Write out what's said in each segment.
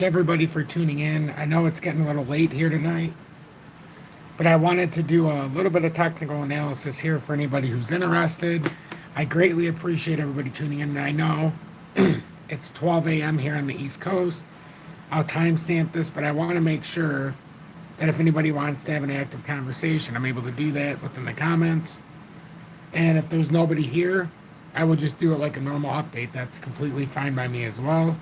Everybody for tuning in. I know it's getting a little late here tonight, but I wanted to do a little bit of technical analysis here for anybody who's interested. I greatly appreciate everybody tuning in. I know it's 12 a.m. here on the East Coast. I'll timestamp this, but I want to make sure that if anybody wants to have an active conversation, I'm able to do that within the comments. And if there's nobody here, I will just do it like a normal update. That's completely fine by me as well.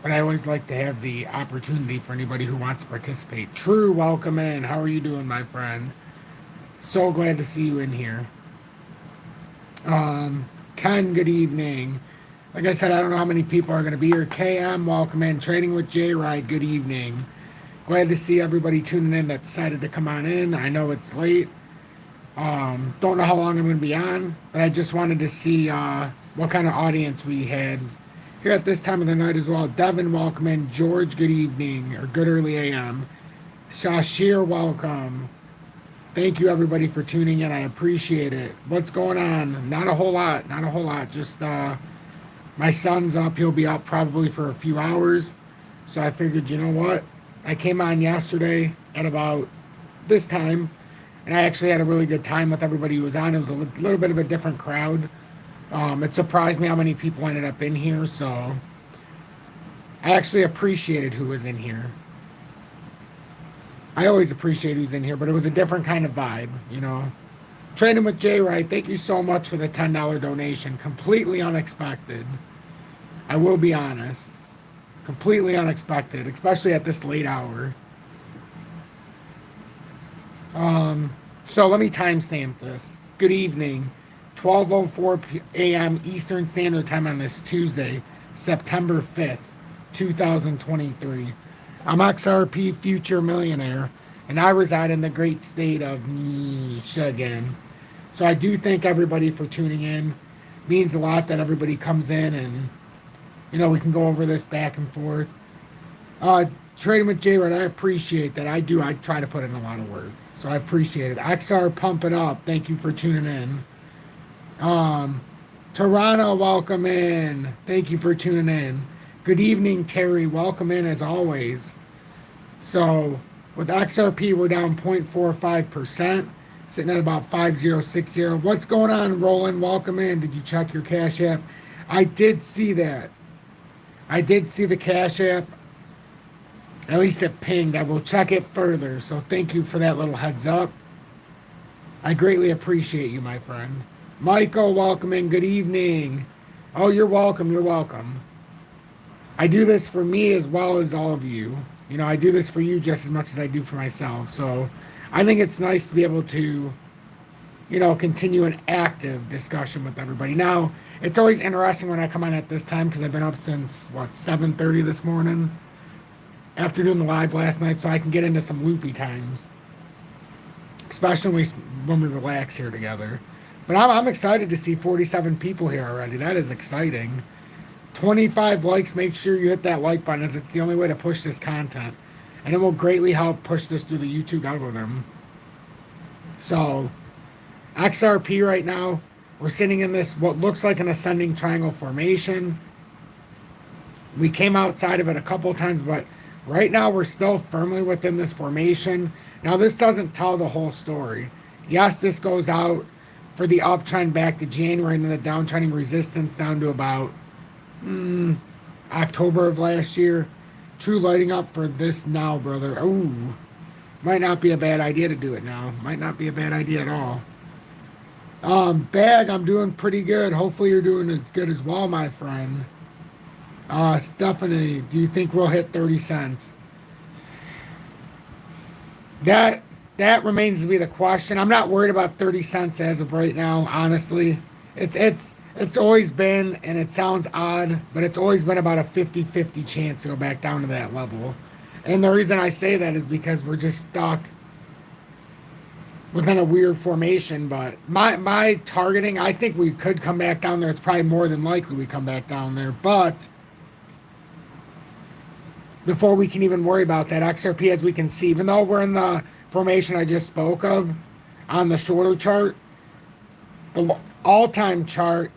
But I always like to have the opportunity for anybody who wants to participate. True, welcome in. How are you doing, my friend? So glad to see you in here. Ken, good evening. Like I said, I don't know how many people are going to be here. KM, welcome in. Trading with J Ride, good evening. Glad to see everybody tuning in that decided to come on in. I know it's late. Don't know how long I'm going to be on, but I just wanted to see what kind of audience we had here at this time of the night as well. Devin, welcome in. George, good evening, or good early AM. Shashir, welcome. Thank you, everybody, for tuning in. I appreciate it. What's going on? Not a whole lot. Not a whole lot. Just my son's up. He'll be up probably for a few hours. So I figured, you know what? I came on yesterday at about this time, and I actually had a really good time with everybody who was on. It was a little bit of a different crowd. It surprised me how many people ended up in here, so I actually appreciated who was in here. I always appreciate who's in here, but it was a different kind of vibe, you know. Trading with J Wright, thank you so much for the $10 donation. Completely unexpected. I will be honest. Completely unexpected, especially at this late hour. So let me timestamp this. Good evening. 12:04 a.m. Eastern Standard Time on this Tuesday, September 5th, 2023. I'm XRP Future Millionaire, and I reside in the great state of Michigan. So I do thank everybody for tuning in. It means a lot that everybody comes in and, you know, we can go over this back and forth. Trading with J-Rod, I appreciate that. I try to put in a lot of work. So I appreciate it. XR, pump it up. Thank you for tuning in. Toronto, welcome in. Thank you for tuning in. Good evening, Terry. Welcome in as always. So with XRP, we're down 0.45%, sitting at about 5060. What's going on, Roland? Welcome in. Did you check your Cash App? I did see that. I did see the Cash App. At least it pinged. I will check it further. So thank you for that little heads up. I greatly appreciate you, my friend. Michael, welcome in. Good evening. Oh, you're welcome. You're welcome. I do this for me as well as all of you. You know, I do this for you just as much as I do for myself. So I think it's nice to be able to, you know, continue an active discussion with everybody. Now, it's always interesting when I come on at this time because I've been up since, 7:30 this morning after doing the live last night, so I can get into some loopy times, especially when we relax here together. But I'm excited to see 47 people here already. That is exciting. 25 likes. Make sure you hit that like button, as it's the only way to push this content, and it will greatly help push this through the YouTube algorithm. So XRP right now, we're sitting in this what looks like an ascending triangle formation. We came outside of it a couple of times, but right now we're still firmly within this formation. Now this doesn't tell the whole story. Yes, this goes out for the uptrend back to January, and then the downtrending resistance down to about October of last year. True lighting up for this now, brother. Ooh, might not be a bad idea to do it now. Might not be a bad idea at all. Bag, I'm doing pretty good. Hopefully you're doing as good as well, my friend. Stephanie, do you think we'll hit 30 cents? That remains to be the question. I'm not worried about 30 cents as of right now, honestly. It's always been, and it sounds odd, but it's always been about a 50-50 chance to go back down to that level. And the reason I say that is because we're just stuck within a weird formation. But my targeting, I think we could come back down there. It's probably more than likely we come back down there. But before we can even worry about that, XRP, as we can see, even though we're in the formation I just spoke of on the shorter chart, the all-time chart,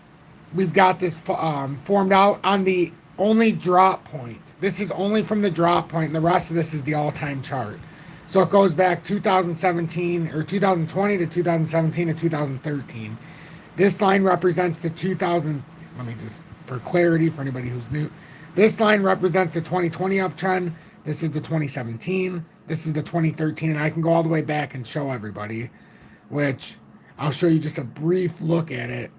we've got this formed out on the only drop point. This is only from the drop point, and the rest of this is the all-time chart. So it goes back 2017 or 2020 to 2017 to 2013. This line represents the 2000. Let me just, for clarity for anybody who's new, this line represents the 2020 uptrend. This is the 2017. This is the 2013, and I can go all the way back and show everybody, which I'll show you just a brief look at it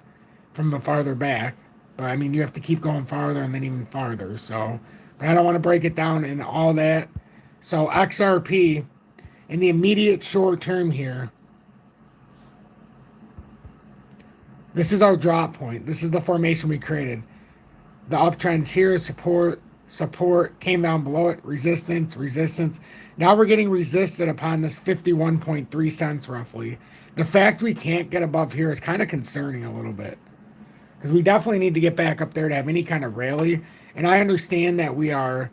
from the farther back. But I mean, you have to keep going farther and then even farther. So, but I don't want to break it down in all that. So XRP in the immediate short term here, this is our drop point. This is the formation we created. The uptrends here, support, came down below it, resistance. Now we're getting resisted upon this 51.3 cents roughly. The fact we can't get above here is kind of concerning a little bit, because we definitely need to get back up there to have any kind of rally. And I understand that we are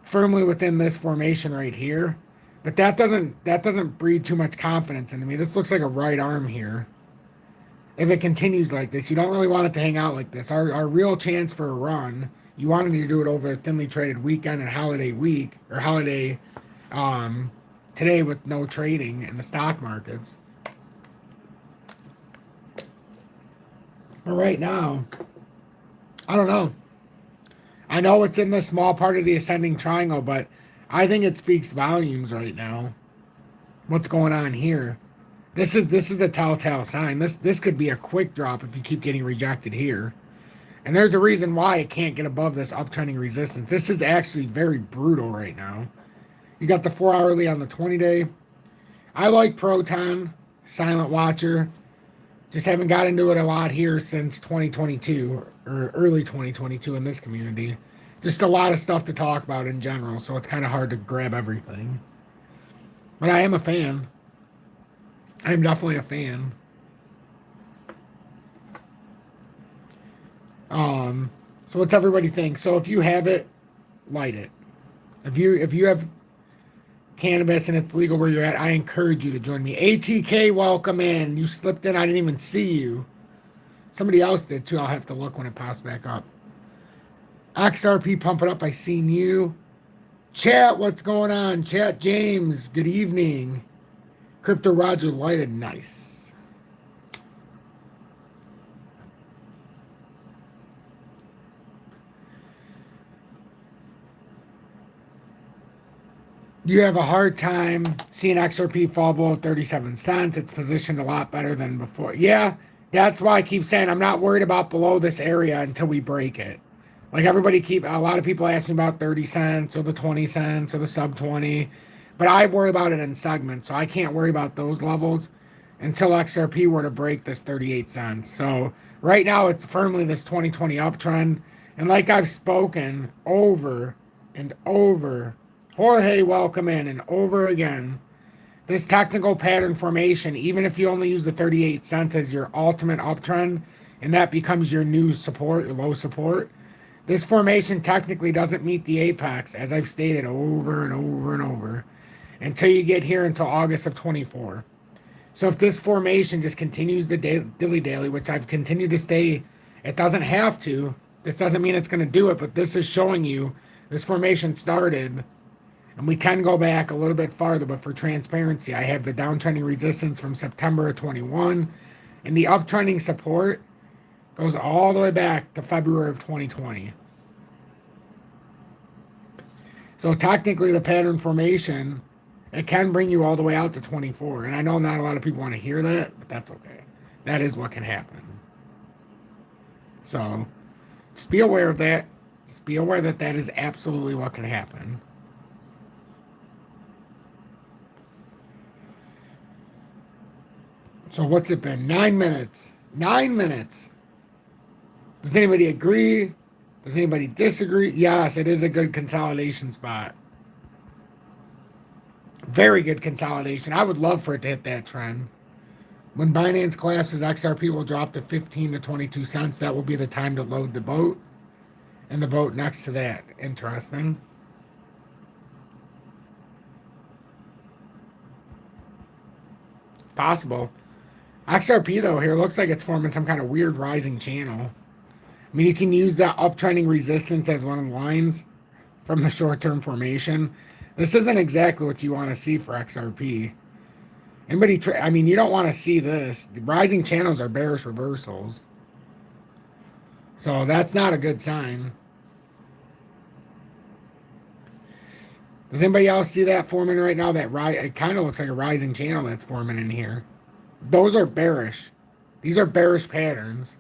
firmly within this formation right here, but that doesn't breed too much confidence into me. This looks like a right arm here. If it continues like this, you don't really want it to hang out like this. Our real chance for a run, you wanted to do it over a thinly traded weekend and holiday week, or holiday today with no trading in the stock markets. But right now, I don't know. I know it's in the small part of the ascending triangle, but I think it speaks volumes right now. What's going on here? This is the telltale sign. This could be a quick drop if you keep getting rejected here. And there's a reason why it can't get above this uptrending resistance. This is actually very brutal right now. You got the 4 hourly on the 20-day. I like Proton, Silent Watcher. Just haven't got into it a lot here since 2022 or early 2022 in this community. Just a lot of stuff to talk about in general, so it's kind of hard to grab everything. But I am a fan. I am definitely a fan. So what's everybody think? So if you have it, light it. If you have cannabis and it's legal where you're at, I encourage you to join me. ATK, welcome in. You slipped in. I didn't even see you. Somebody else did too. I'll have to look when it pops back up. XRP, pump it up. I seen you. Chat, what's going on? Chat, James, good evening. Crypto Roger lighted, nice. You have a hard time seeing XRP fall below 37 cents. It's positioned a lot better than before. Yeah, that's why I keep saying I'm not worried about below this area until we break it. Like a lot of people ask me about 30 cents or the 20 cents or the sub 20, but I worry about it in segments. So I can't worry about those levels until XRP were to break this 38 cents. So right now it's firmly this 2020 uptrend. And like I've spoken over and over, Jorge, welcome in, and over again, this technical pattern formation, even if you only use the 38 cents as your ultimate uptrend, and that becomes your new support, your low support, this formation technically doesn't meet the apex, as I've stated over and over and over, until you get here until August of 24. So if this formation just continues the dilly-dally, which I've continued to stay, it doesn't have to. This doesn't mean it's going to do it, but this is showing you this formation started. And we can go back a little bit farther, but for transparency, I have the downtrending resistance from September of 21, and the uptrending support goes all the way back to February of 2020. So technically, the pattern formation, it can bring you all the way out to 24. And I know not a lot of people want to hear that, but that's okay. That is what can happen. So just be aware of that. Just be aware that that is absolutely what can happen. So what's it been? 9 minutes. 9 minutes. Does anybody agree? Does anybody disagree? Yes, it is a good consolidation spot. Very good consolidation. I would love for it to hit that trend. When Binance collapses, XRP will drop to 15 to 22 cents. That will be the time to load the boat. And the boat next to that. Interesting. Possible. XRP, though, here looks like it's forming some kind of weird rising channel. I mean, you can use that uptrending resistance as one of the lines from the short-term formation. This isn't exactly what you want to see for XRP. I mean, you don't want to see this. The rising channels are bearish reversals. So that's not a good sign. Does anybody else see that forming right now? It kind of looks like a rising channel that's forming in here. Those are bearish. These are bearish patterns.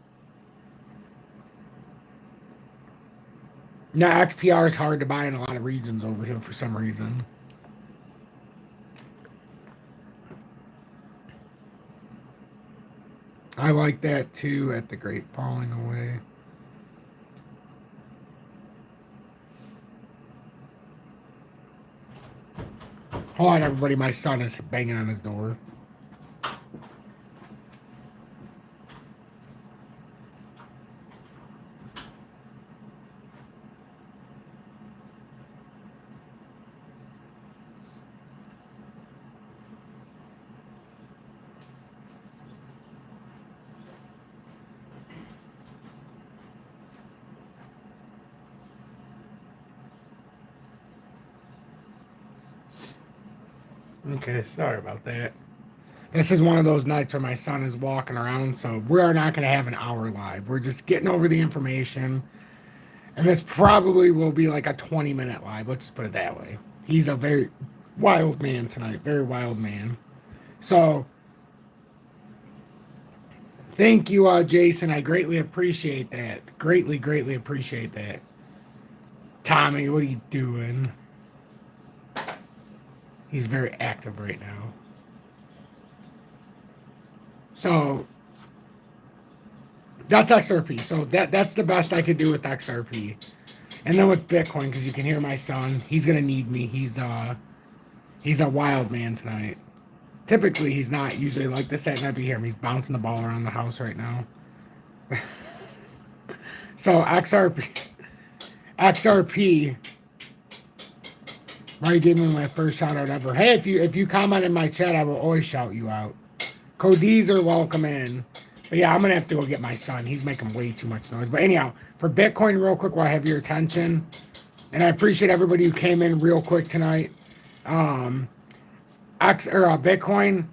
Now, XPR is hard to buy in a lot of regions over here for some reason. I like that too at the Great Falling Away. Hold on, everybody. My son is banging on his door. Okay, sorry about that. This is one of those nights where my son is walking around, so we're not going to have an hour live. We're just getting over the information. And this probably will be like a 20-minute live. Let's just put it that way. He's a very wild man tonight. Very wild man. So, thank you, Jason. I greatly appreciate that. Greatly, greatly appreciate that. Tommy, what are you doing? He's very active right now. So that's XRP. So that's the best I could do with XRP. And then with Bitcoin, because you can hear my son, he's gonna need me. He's a wild man tonight. Typically he's not usually like this at night, but you hear him. He's bouncing the ball around the house right now. So XRP. Right, gave me my first shout out ever. Hey, if you comment in my chat, I will always shout you out. Codees are welcome in. But yeah, I'm gonna have to go get my son. He's making way too much noise. But anyhow, for Bitcoin, real quick, while I have your attention, and I appreciate everybody who came in real quick tonight. Bitcoin.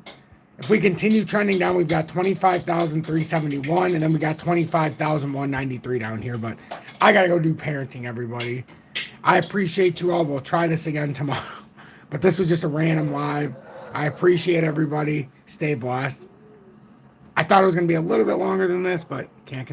If we continue trending down, we've got 25,371, and then we got 25,193 down here. But I gotta go do parenting, everybody. I appreciate you all. We'll try this again tomorrow. But this was just a random live. I appreciate everybody. Stay blessed. I thought it was going to be a little bit longer than this, but can't